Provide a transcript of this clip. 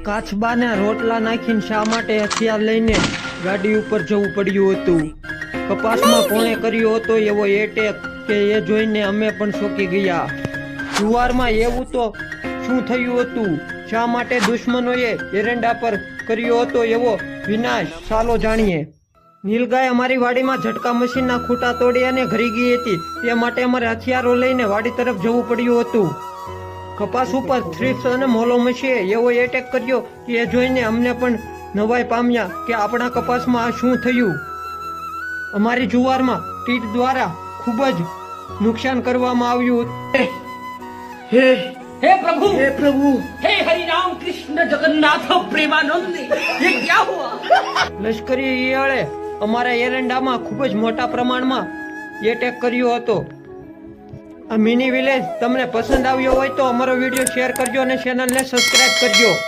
કાચબાના રોટલા નાખીને શા માટે હથિયાર લઈને ગાડી ઉપર જવું પડ્યું હતું? કપાસમાં કોણે કર્યો હતો એવો એટેક કે એ જોઈને અમે પણ ચોંકી ગયા. જુવારમાં એવું તો શું થયું હતું? શા માટે દુશ્મનોએ એરંડા પર કર્યો હતો એવો વિનાશ? ચાલો જાણીએ. નીલગાય અમારી વાડીમાં ઝટકા મશીનના ખૂટા તોડી અને ઘરી ગઈ હતી. તે માટે અમારે હથિયારો લઈને વાડી તરફ જવું પડ્યું હતું. કપાસ ઉપર થ્રિપ્સ અને મોલોમસીએ એવો એટેક કર્યો કે એ જોઈને અમને પણ નવાઈ પામ્યા કે આપણા કપાસમાં આ શું થયું. અમારી જુવારમાં તીડ દ્વારા ખૂબ જ નુકસાન કરવામાં આવ્યું. हे हे प्रभु हे प्रभु हे हरि राम कृष्ण जगन्नाथ प्रेमानंद ये क्या हुआ? લશ્કરી ઈયળે અમારા એરંડામાં ખૂબ જ મોટા પ્રમાણમાં એટેક કર્યો હતો. આ મિની વિલેજ તમને પસંદ આવ્યો હોય તો અમારો વિડીયો શેર કરજો અને ચેનલને સબસ્ક્રાઇબ કરજો.